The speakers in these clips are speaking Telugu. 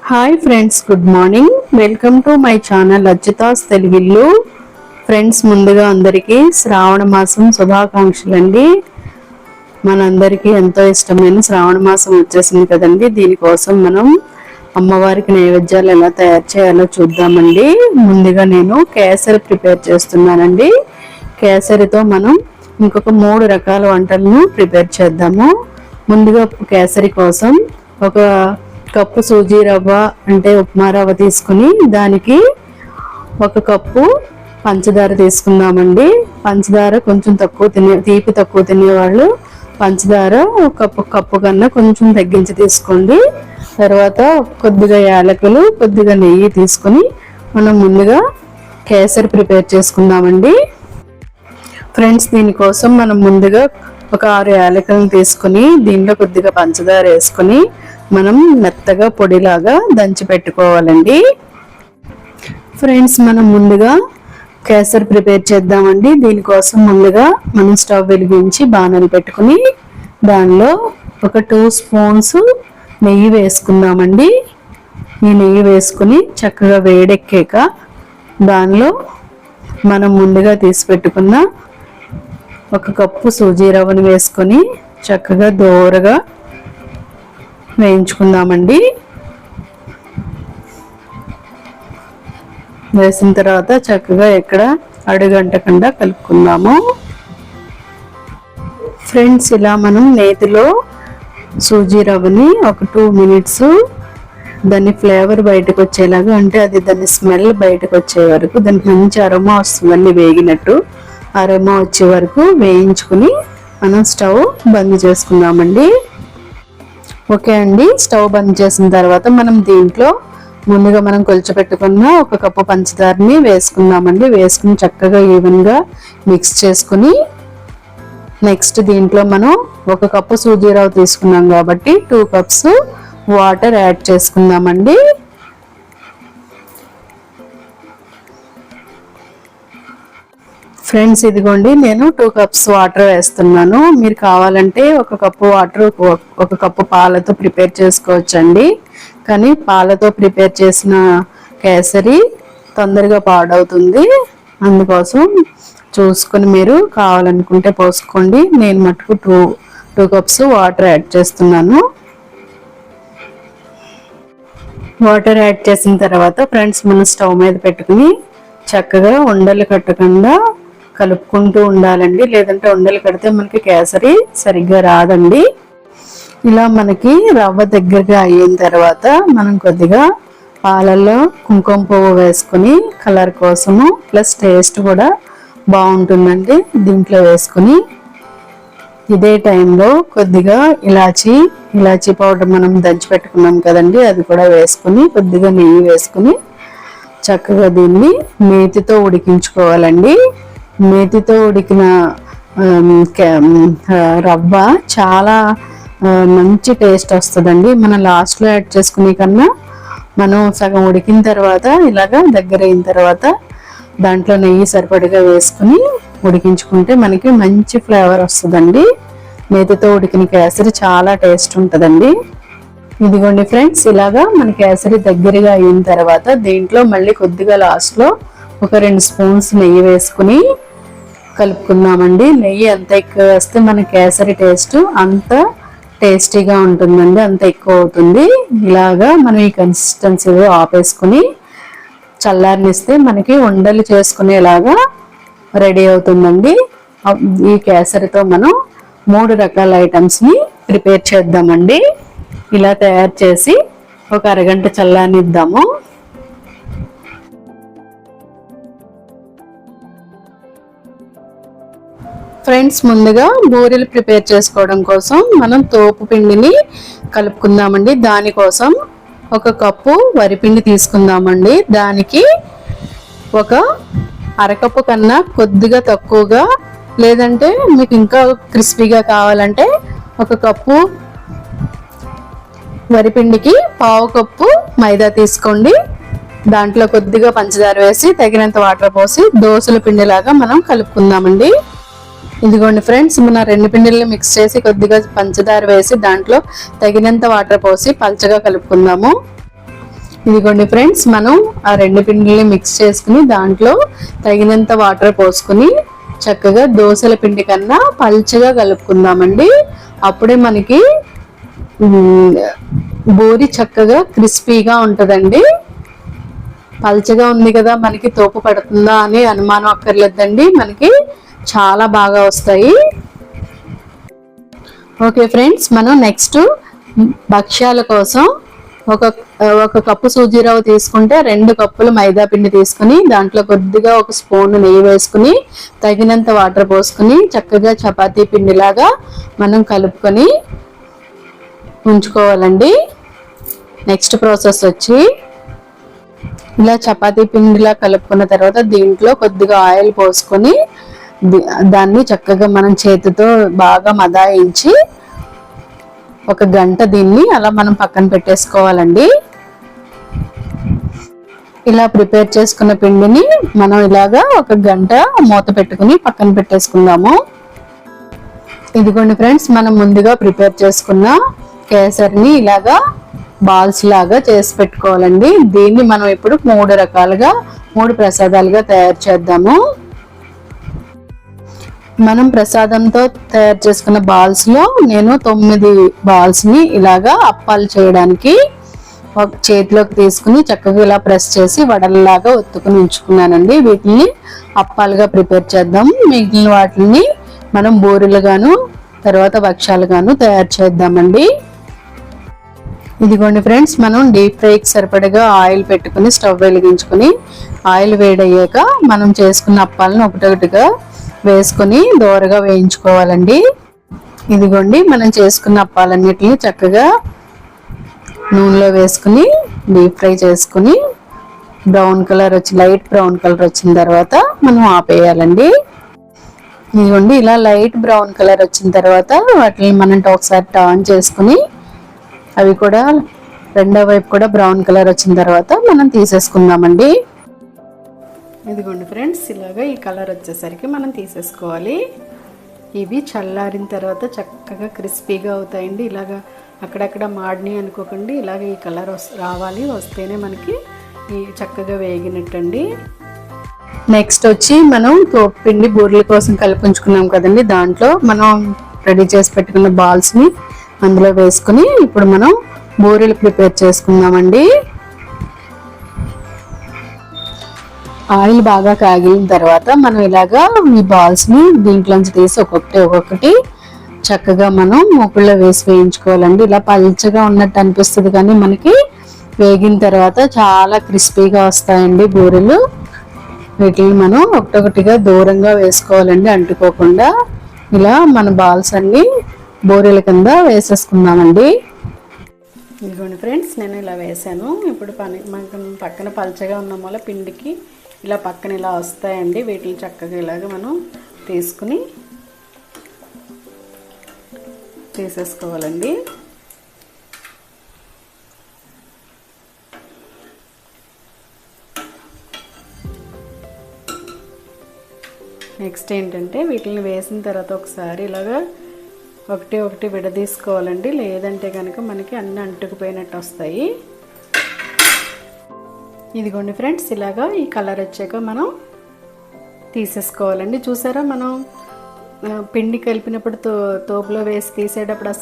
Hi friends, good morning. Welcome to my channel Archita's తెలుగిల్లు. ఫ్రెండ్స్, ముందుగా అందరికీ శ్రావణ మాసం శుభాకాంక్షలు అండి. మనందరికీ ఎంతో ఇష్టమైన శ్రావణ మాసం వచ్చేసింది కదండి. దీనికోసం మనం అమ్మవారికి నైవేద్యాలు ఎలా తయారు చేయాలో చూద్దామండి. ముందుగా నేను కేసరి ప్రిపేర్ చేస్తున్నానండి. కేసరితో మనం ఇంకొక 3 రకాల వంటలను ప్రిపేర్ చేద్దాము. ముందుగా కేసరి కోసం ఒక కప్పు సూజీ రవ్వ అంటే ఉప్మా రవ్వ తీసుకుని దానికి 1 కప్పు పంచదార తీసుకుందామండి. పంచదార కొంచెం తీపి తక్కువ తినేవాళ్ళు పంచదార కప్పు కన్నా కొంచెం తగ్గించి తీసుకోండి. తర్వాత కొద్దిగా యాలకులు, కొద్దిగా నెయ్యి తీసుకుని మనం ముందుగా కేసరి ప్రిపేర్ చేసుకుందామండి. ఫ్రెండ్స్, దీనికోసం మనం ముందుగా ఒక 6 యాలకులను తీసుకుని దీనిలో కొద్దిగా పంచదార వేసుకుని మనం మెత్తగా పొడిలాగా దంచి పెట్టుకోవాలండి. ఫ్రెండ్స్, మనం ముందుగా కేసరి ప్రిపేర్ చేద్దామండి. దీనికోసం ముందుగా మనం స్టవ్ వెలిగించి బాణలు పెట్టుకుని దానిలో ఒక 2 స్పూన్స్ నెయ్యి వేసుకుందామండి. ఈ నెయ్యి వేసుకుని చక్కగా వేడెక్కాక దానిలో మనం ముందుగా తీసి పెట్టుకున్న 1 కప్పు సూజీ రవ్వను వేసుకొని చక్కగా దోరగా వేయించుకుందామండి. వేసిన తర్వాత చక్కగా ఎక్కడ అడుగంటకుండా కలుపుకుందాము. ఫ్రెండ్స్, ఇలా మనం నేతిలో సూజీ రవ్వని ఒక 2 మినిట్స్ దాని ఫ్లేవర్ బయటకు వచ్చేలాగా, అంటే అది దాని స్మెల్ బయటకు వచ్చే వరకు, దానికి మంచి అరోమా వస్తుందండి. వేగినట్టు అరోమా వచ్చే వరకు వేయించుకుని మనం స్టవ్ బంద్ చేసుకుందామండి. ఓకే అండి, స్టవ్ బంద్ చేసిన తర్వాత మనం దీంట్లో ముందుగా మనం కొలిచిపెట్టుకున్న 1 కప్పు పంచదారని వేసుకుందామండి. వేసుకుని చక్కగా ఈవెన్గా మిక్స్ చేసుకుని నెక్స్ట్ దీంట్లో మనం 1 కప్పు సూజీ రవ్వ తీసుకున్నాం కాబట్టి 2 కప్స్ వాటర్ యాడ్ చేసుకుందామండి. ఫ్రెండ్స్, ఇదిగోండి నేను 2 కప్స్ వాటర్ వేస్తున్నాను. మీరు కావాలంటే 1 కప్పు వాటర్ 1 కప్పు పాలతో ప్రిపేర్ చేసుకోవచ్చండి. కానీ పాలతో ప్రిపేర్ చేసిన కేసరి తొందరగా పాడవుతుంది. అందుకోసం చూసుకొని మీరు కావాలనుకుంటే పోసుకోండి. నేను మటుకు 2 కప్స్ వాటర్ యాడ్ చేస్తున్నాను. వాటర్ యాడ్ చేసిన తర్వాత ఫ్రెండ్స్, మనం స్టవ్ మీద పెట్టుకుని చక్కగా ఉండలు కట్టకుండా కలుపుకుంటూ ఉండాలండి. లేదంటే ఉండలు కడితే మనకి కేసరి సరిగ్గా రాదండి. ఇలా మనకి రవ్వ దగ్గరగా అయిన తర్వాత మనం కొద్దిగా పాలల్లో కుంకుమ పువ్వు వేసుకుని కలర్ కోసము ప్లస్ టేస్ట్ కూడా బాగుంటుందండి. దీంట్లో వేసుకుని ఇదే టైంలో కొద్దిగా ఇలాచీ పౌడర్ మనం దంచి పెట్టుకున్నాం కదండి, అది కూడా వేసుకుని కొద్దిగా నెయ్యి వేసుకుని చక్కగా దీన్ని నేతితో ఉడికించుకోవాలండి. నేతితో ఉడికిన రవ్వ చాలా మంచి టేస్ట్ వస్తుందండి. మనం లాస్ట్లో యాడ్ చేసుకునే కన్నా మనం సగం ఉడికిన తర్వాత ఇలాగా దగ్గర అయిన తర్వాత దాంట్లో నెయ్యి సరిపడిగా వేసుకుని ఉడికించుకుంటే మనకి మంచి ఫ్లేవర్ వస్తుందండి. నేతితో ఉడికిన కేసరి చాలా టేస్ట్ ఉంటుందండి. ఇదిగోండి ఫ్రెండ్స్, ఇలాగా మన కేసరి దగ్గరగా అయిన తర్వాత దీంట్లో మళ్ళీ కొద్దిగా లాస్ట్లో ఒక 2 స్పూన్స్ నెయ్యి వేసుకుని కలుపుకుందామండి. నెయ్యి ఎంత ఎక్కువ వేస్తే మన కేసరి టేస్ట్ అంత టేస్టీగా ఉంటుందండి, అంత ఎక్కువ అవుతుంది. ఇలాగా మనం ఈ కన్సిస్టెన్సీలో ఆపేసుకుని చల్లారనిస్తే మనకి ఉండలు చేసుకునేలాగా రెడీ అవుతుందండి. ఈ కేసరితో మనం 3 రకాల ఐటమ్స్ని ప్రిపేర్ చేద్దామండి. ఇలా తయారు చేసి ఒక అరగంట చల్లారనిద్దాము. ఫ్రెండ్స్, ముందుగా బూరెలు ప్రిపేర్ చేసుకోవడం కోసం మనం తోపు పిండిని కలుపుకుందామండి. దానికోసం 1 కప్పు వరిపిండి తీసుకుందామండి. దానికి ఒక అరకప్పు కన్నా కొద్దిగా తక్కువగా, లేదంటే మీకు ఇంకా క్రిస్పీగా కావాలంటే 1 కప్పు వరిపిండికి 1/2 కప్పు మైదా తీసుకోండి. దాంట్లో కొద్దిగా పంచదార వేసి తగినంత వాటర్ పోసి దోసల పిండిలాగా మనం కలుపుకుందామండి. ఇదిగోండి ఫ్రెండ్స్, మన 2 పిండిల్ని మిక్స్ చేసి కొద్దిగా పంచదార వేసి దాంట్లో తగినంత వాటర్ పోసి పల్చగా కలుపుకుందాము. ఇదిగోండి ఫ్రెండ్స్, మనం ఆ రెండు పిండిని మిక్స్ చేసుకుని దాంట్లో తగినంత వాటర్ పోసుకుని చక్కగా దోసల పిండి కన్నా పల్చగా కలుపుకుందామండి. అప్పుడే మనకి బూరి చక్కగా క్రిస్పీగా ఉంటుందండి. పల్చగా ఉంది కదా, మనకి తోపు పడుతుందా అని అనుమానం అక్కర్లేదండి, మనకి చాలా బాగా వస్తాయి. ఓకే ఫ్రెండ్స్, మనం నెక్స్ట్ భక్ష్యాల కోసం ఒక కప్పు సూజీ రవ్వ తీసుకుంటే 2 కప్పులు మైదా పిండి తీసుకుని దాంట్లో కొద్దిగా ఒక స్పూన్ నెయ్యి వేసుకుని తగినంత వాటర్ పోసుకుని చక్కగా చపాతీ పిండిలాగా మనం కలుపుకొని ఉంచుకోవాలండి. నెక్స్ట్ ప్రాసెస్ వచ్చి ఇలా చపాతీ పిండిలా కలుపుకున్న తర్వాత దీంట్లో కొద్దిగా ఆయిల్ పోసుకొని దాన్ని చక్కగా మనం చేతితో బాగా మదాయించి 1 గంట దీన్ని అలా మనం పక్కన పెట్టేసుకోవాలండి. ఇలా ప్రిపేర్ చేసుకున్న పిండిని మనం ఇలాగా 1 గంట మూత పెట్టుకుని పక్కన పెట్టేసుకుందాము. ఇదిగోండి ఫ్రెండ్స్, మనం ముందుగా ప్రిపేర్ చేసుకున్న కేసరిని ఇలాగా బాల్స్ లాగా చేసి పెట్టుకోవాలండి. దీన్ని మనం ఇప్పుడు 3 ప్రసాదాలుగా తయారు చేద్దాము. మనం ప్రసాదంతో తయారు చేసుకున్న బాల్స్ లో నేను 9 బాల్స్ ని ఇలాగా అప్పాలు చేయడానికి ఒక చేతిలోకి తీసుకుని చక్కగా ఇలా ప్రెస్ చేసి వడలలాగా ఒత్తుకుని ఉంచుకున్నానండి. వీటిని అప్పాలుగా ప్రిపేర్ చేద్దాం. మిగిలిన వాటిని మనం బూరెలుగాను తర్వాత భక్ష్యాలుగాను తయారు చేద్దామండి. ఇదిగోండి ఫ్రెండ్స్, మనం డీప్ ఫ్రైకి సరిపడగా ఆయిల్ పెట్టుకుని స్టవ్ వెలిగించుకుని ఆయిల్ వేడయ్యాక మనం చేసుకున్న అప్పాలను ఒకటొకటిగా వేసుకొని దోరగా వేయించుకోవాలండి. ఇదిగోండి, మనం చేసుకున్న అప్పాలన్నిటిని చక్కగా నూనెలో వేసుకుని డీప్ ఫ్రై చేసుకుని లైట్ బ్రౌన్ కలర్ వచ్చిన తర్వాత మనం ఆపేయాలండి. ఇదిగోండి, ఇలా లైట్ బ్రౌన్ కలర్ వచ్చిన తర్వాత వాటిని మనం ఒకసారి టర్న్ చేసుకుని అవి కూడా రెండో వైపు కూడా బ్రౌన్ కలర్ వచ్చిన తర్వాత మనం తీసేసుకుందామండి. ఇదిగోండి ఫ్రెండ్స్, ఇలాగా ఈ కలర్ వచ్చేసరికి మనం తీసేసుకోవాలి. ఇవి చల్లారిన తర్వాత చక్కగా క్రిస్పీగా అవుతాయండి. ఇలాగా అక్కడక్కడ మాడిని అనుకోకండి, ఇలాగ ఈ కలర్ రావాలి, వస్తేనే మనకి ఈ చక్కగా వేగినట్టండి. నెక్స్ట్ వచ్చి మనం తోపుపిండి బూరెల కోసం కలుపుంచుకున్నాం కదండి, దాంట్లో మనం రెడీ చేసి పెట్టుకున్న బాల్స్ని అందులో వేసుకుని ఇప్పుడు మనం బూరెలు ప్రిపేర్ చేసుకుందామండి. ఆయిల్ బాగా కాగిన తర్వాత మనం ఇలాగా ఈ బాల్స్ని దీంట్లోంచి తీసి ఒక్కొక్కటి చక్కగా మనం మూకుల్లో వేసి వేయించుకోవాలండి. ఇలా పల్చగా ఉన్నట్టు అనిపిస్తుంది కానీ మనకి వేగిన తర్వాత చాలా క్రిస్పీగా వస్తాయండి బూరెలు. వీటిని మనం ఒకటొకటిగా దూరంగా వేసుకోవాలండి, అంటుకోకుండా. ఇలా మన బాల్స్ అన్ని బూరెల కింద వేసేసుకుందామండి. ఇదిగోండి ఫ్రెండ్స్, నేను ఇలా వేసాను. ఇప్పుడు మనకు పక్కన పల్చగా ఉన్న వల్ల పిండికి ఇలా పక్కన ఇలా వస్తాయండి. వీటిని చక్కగా ఇలాగ మనం తీసేసుకోవాలండి. నెక్స్ట్ ఏంటంటే వీటిని వేసిన తర్వాత ఒకసారి ఇలాగా ఒకటి విడదీసుకోవాలండి, లేదంటే కనుక మనకి అన్నీ అంటుకుపోయినట్టు వస్తాయి. ఇదిగోండి ఫ్రెండ్స్, ఇలాగా ఈ కలర్ వచ్చాక మనం తీసేసుకోవాలండి. చూసారా, మనం పిండి కలిపినప్పుడు తోపులో వేసి తీసేటప్పుడు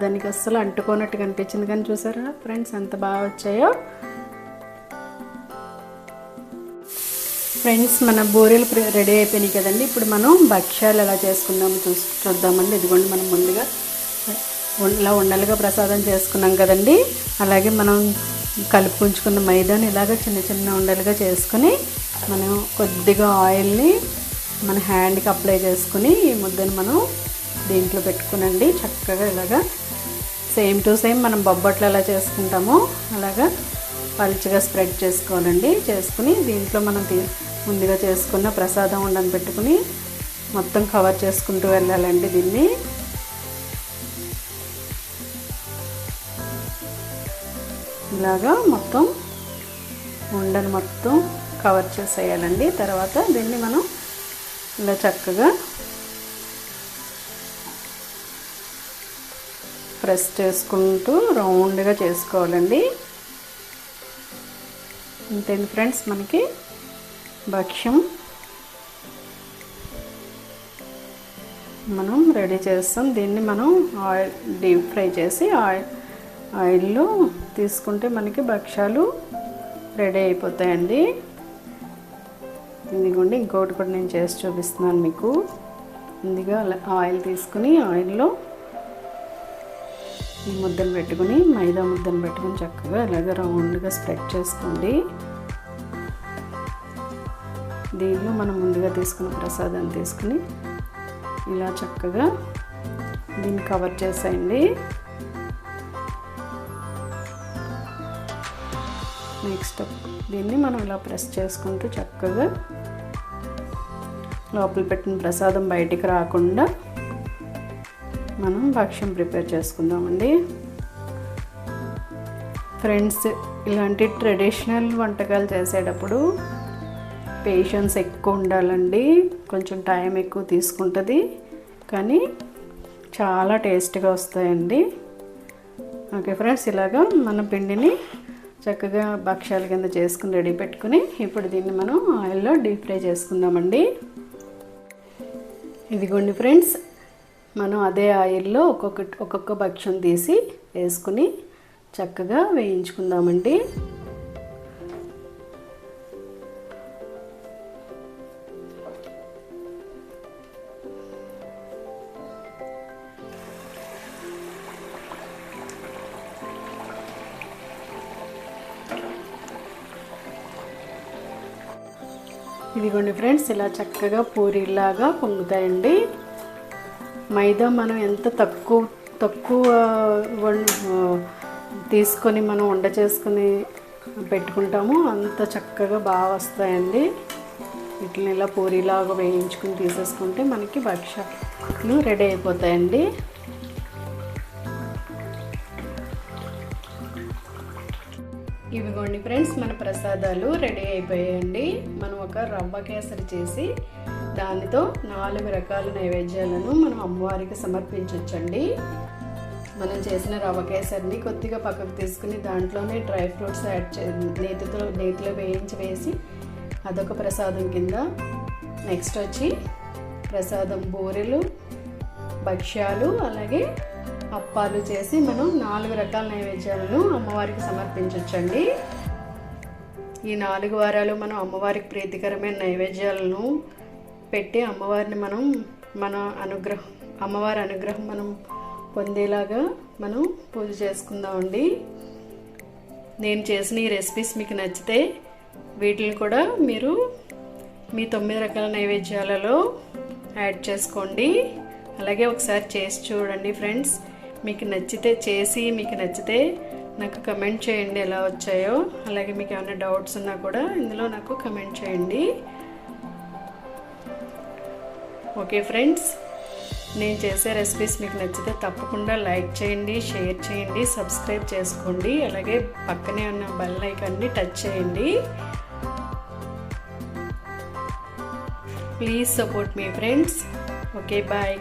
దానికి అస్సలు అంటుకోనట్టు కనిపించింది, కానీ చూసారా ఫ్రెండ్స్ ఎంత బాగా వచ్చాయో. ఫ్రెండ్స్, మన బూరెలు రెడీ అయిపోయినాయి కదండి. ఇప్పుడు మనం భక్ష్యాలు ఎలా చేసుకుందాము చూద్దామండి. ఇదిగోండి, మనం ముందుగా ఇలా ఉండలుగా ప్రసాదం చేసుకున్నాం కదండి, అలాగే మనం కలుపుకుంచుకున్న మైదాని ఇలాగ చిన్న చిన్న ఉండలుగా చేసుకుని మనం కొద్దిగా ఆయిల్ని మన హ్యాండ్కి అప్లై చేసుకుని ఈ ముద్దను మనం దీంట్లో పెట్టుకునండి. చక్కగా ఇలాగా సేమ్ టు సేమ్ మనం బొబ్బట్లు ఎలా చేసుకుంటామో అలాగా పలుచగా స్ప్రెడ్ చేసుకోవాలండి. చేసుకుని దీంట్లో మనం ముందుగా చేసుకున్న ప్రసాదం ఉండని పెట్టుకుని మొత్తం కవర్ చేసుకుంటూ వెళ్ళాలండి. దీన్ని ఇలాగా మొత్తం ఉండని మొత్తం కవర్ చేసేయాలండి. తర్వాత దీన్ని మనం ఇలా చక్కగా ప్రెస్ చేసుకుంటూ రౌండ్గా చేసుకోవాలండి. అంతేంది ఫ్రెండ్స్, మనకి భక్ష్యం మనం రెడీ చేస్తాం. దీన్ని మనం ఆయిల్ డీప్ ఫ్రై చేసి ఆయిల్లో తీసుకుంటే మనకి భక్ష్యాలు రెడీ అయిపోతాయండి. ఇదిగోండి, ఇంకొకటి కూడా నేను చేసి చూపిస్తున్నాను మీకు. ముందుగా ఆయిల్ తీసుకుని ఆయిల్లో ఈ ముద్దను పెట్టుకుని, మైదా ముద్దను పెట్టుకుని చక్కగా ఇలాగ రౌండ్గా స్ప్రెడ్ చేసుకోండి. దీనిలో మనం ముందుగా తీసుకున్న ప్రసాదాన్ని తీసుకుని ఇలా చక్కగా దీన్ని కవర్ చేసేయండి. నెక్స్ట్ దీన్ని మనం ఇలా ప్రెస్ చేసుకుంటూ చక్కగా లోపల పెట్టిన ప్రసాదం బయటికి రాకుండా మనం భక్ష్యం ప్రిపేర్ చేసుకుందామండి. ఫ్రెండ్స్, ఇలాంటి ట్రెడిషనల్ వంటకాలు చేసేటప్పుడు పేషెన్స్ ఎక్కువ ఉండాలండి. కొంచెం టైం ఎక్కువ తీసుకుంటుంది, కానీ చాలా టేస్ట్గా వస్తాయండి. ఓకే ఫ్రెండ్స్, ఇలాగా మన పిండిని చక్కగా భక్ష్యాల కింద చేసుకుని రెడీ పెట్టుకుని ఇప్పుడు దీన్ని మనం ఆయిల్లో డీప్ ఫ్రై చేసుకుందామండి. ఇదిగోండి ఫ్రెండ్స్, మనం అదే ఆయిల్లో ఒక్కొక్క భక్ష్యం తీసి వేసుకుని చక్కగా వేయించుకుందామండి. ఇదిగోండి ఫ్రెండ్స్, ఇలా చక్కగా పూరీలాగా పొంగుతాయండి. మైదా మనం ఎంత తక్కువ తీసుకొని మనం వంట చేసుకొని పెట్టుకుంటామో అంత చక్కగా బాగా వస్తాయండి. వీటిని ఇలా పూరీలాగా వేయించుకుని తీసేసుకుంటే మనకి భక్ష్యాలు రెడీ అయిపోతాయండి. ఇవిగోండి ఫ్రెండ్స్, మన ప్రసాదాలు రెడీ అయిపోయాయండి. మనం ఒక రవ్వ కేసరి చేసి దానితో 4 రకాల నైవేద్యాలను మనం అమ్మవారికి సమర్పించవచ్చండి. మనం చేసిన రవ్వ కేసరిని కొద్దిగా పక్కకు తీసుకుని దాంట్లోనే డ్రై ఫ్రూట్స్ నేతిలో వేసి అదొక ప్రసాదం కింద. నెక్స్ట్ వచ్చి ప్రసాదం బూరెలు, భక్ష్యాలు, అలాగే అప్పాలు చేసి మనం 4 రకాల నైవేద్యాలను అమ్మవారికి సమర్పించవచ్చండి. ఈ 4 వారాలు మనం అమ్మవారికి ప్రీతికరమైన నైవేద్యాలను పెట్టి అమ్మవారిని అమ్మవారి అనుగ్రహం మనం పొందేలాగా మనం పూజ చేసుకుందామండి. నేను చేసిన ఈ రెసిపీస్ మీకు నచ్చితే వీటిని కూడా మీరు మీ 9 రకాల నైవేద్యాలలో యాడ్ చేసుకోండి. అలాగే ఒకసారి చేసి చూడండి ఫ్రెండ్స్. మీకు నచ్చితే నాకు కమెంట్ చేయండి ఎలా వచ్చాయో. అలాగే మీకు ఏమైనా డౌట్స్ ఉన్నా కూడా ఇందులో నాకు కమెంట్ చేయండి. ఓకే ఫ్రెండ్స్, నేను చేసే రెసిపీస్ మీకు నచ్చితే తప్పకుండా లైక్ చేయండి, షేర్ చేయండి, సబ్స్క్రైబ్ చేసుకోండి. అలాగే పక్కనే ఉన్న బెల్ ఐకాన్ని టచ్ చేయండి. ప్లీజ్ సపోర్ట్ మీ ఫ్రెండ్స్. Okay, bye.